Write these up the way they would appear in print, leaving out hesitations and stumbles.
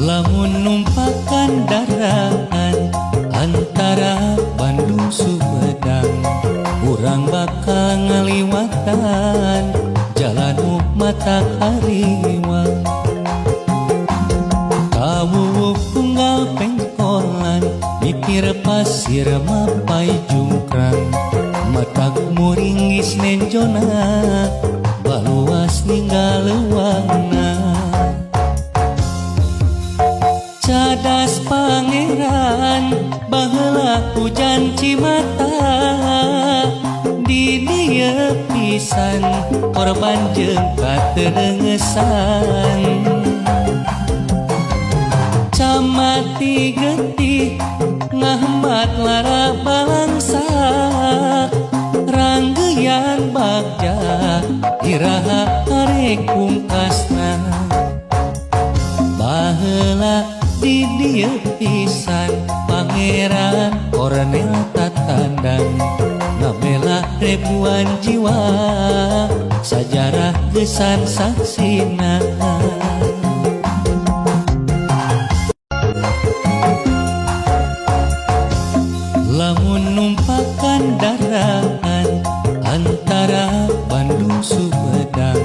Lamun numpakan kendaraan antara Bandung Sumedang, urang bakal ngaliwatan jalan mata kaliwang. Kawuwuh tunggal pengkolan, mikir pasir mapai jungkrang, matak muringis nenjona, baluas ninggal leuwangna. Cadas pangeran baheula hujan Cimata, di dieu pisan korban jeung katerengesan. Camati getih ngahmat lara balangsak, ranggeyan bagja iraha arek pungkasna. Baheula di dieu pisan pangeran Kornel Tatandang, ngabelah ribuan jiwa sajarah gesan saksina. Lamun numpakan kendaraan antara Bandung Sumedang,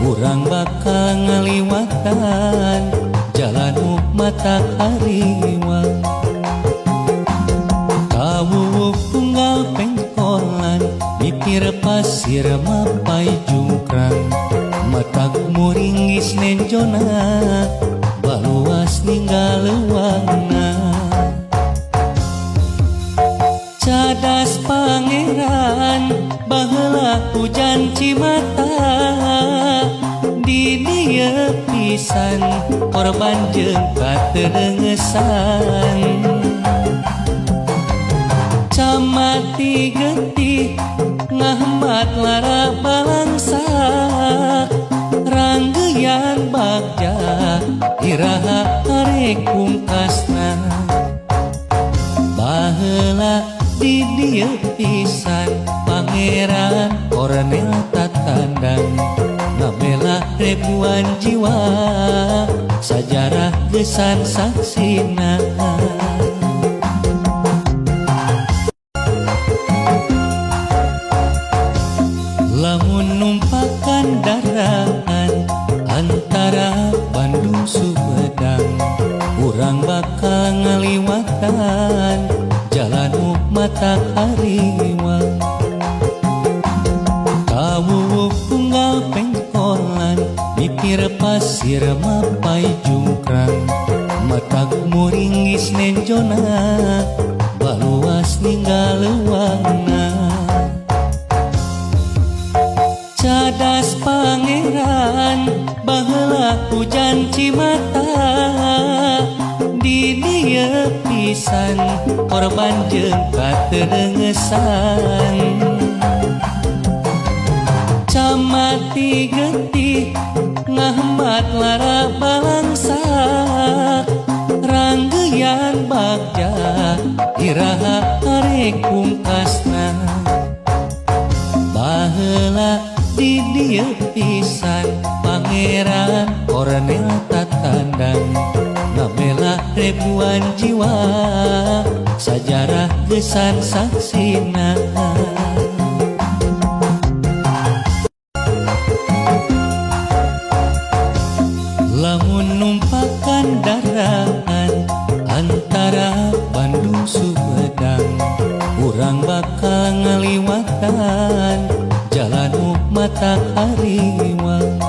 urang bakal ngaliwatan jalan mata kaliwang. Kawuwuh tunggal pengkolan, mikir pasir mapai jungkrang, matak muringis nenjona, baluas ninggal leuwangna. Cadas pangeran baheula hujan Cimata, di dieu pisan korban jeung katerengesan. Camati getih ngahmat lara balangsak, ranggeyan bagja iraha arek pungkasna. Baheula di dieu pisan pangeran Kornel Tatandang, ngabelah ribuan jiwa sajarah gesan saksina. Lamun numpakan kendaraan antara Bandung Sumedang, urang bakal ngaliwatan jalan mata kaliwang. Kawuwuh tunggal pengkolan, mikir pasir mapai jungkrang, matak muringis nenjona, baluas ninggal leuwangna. Cadas pangeran baheula hujan Cimata, di dieu pisan korban jeung katerengesan. Camati getih ngahmat lara balangsak, ranggeyan bagja iraha arek pungkasna. Baheula di dieu pisan pangeran Kornel Tatandang, ngabelah ribuan jiwa sajarah gesan saksina. Lamun numpakan kendaraan antara Bandung Sumedang, urang bakal ngaliwatan jalan mata kaliwang.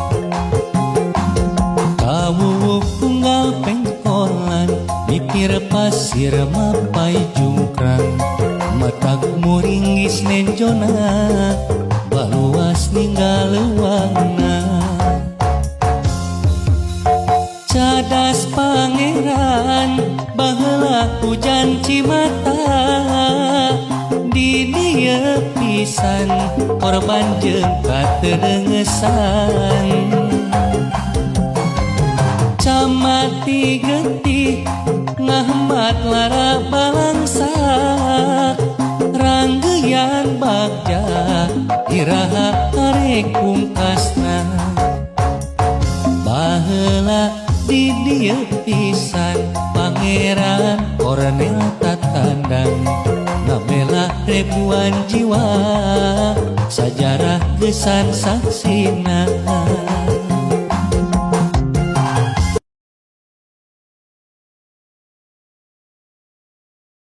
Kawuwuh tunggal pengkolan, mikir pasir mapai jungkrang, matak muringis nenjona, baluas ninggal leuwangna. Cadas pangeran baheula hujan Cimata, di dieu pisan korban jeung katerengesan. Camati getih ngahmat lara balangsak, ranggeyan bagja iraha arek pungkasna. ieu pisan Pangeran Kornel Tatandang ngabela ribuan jiwa sajarah gesan saksina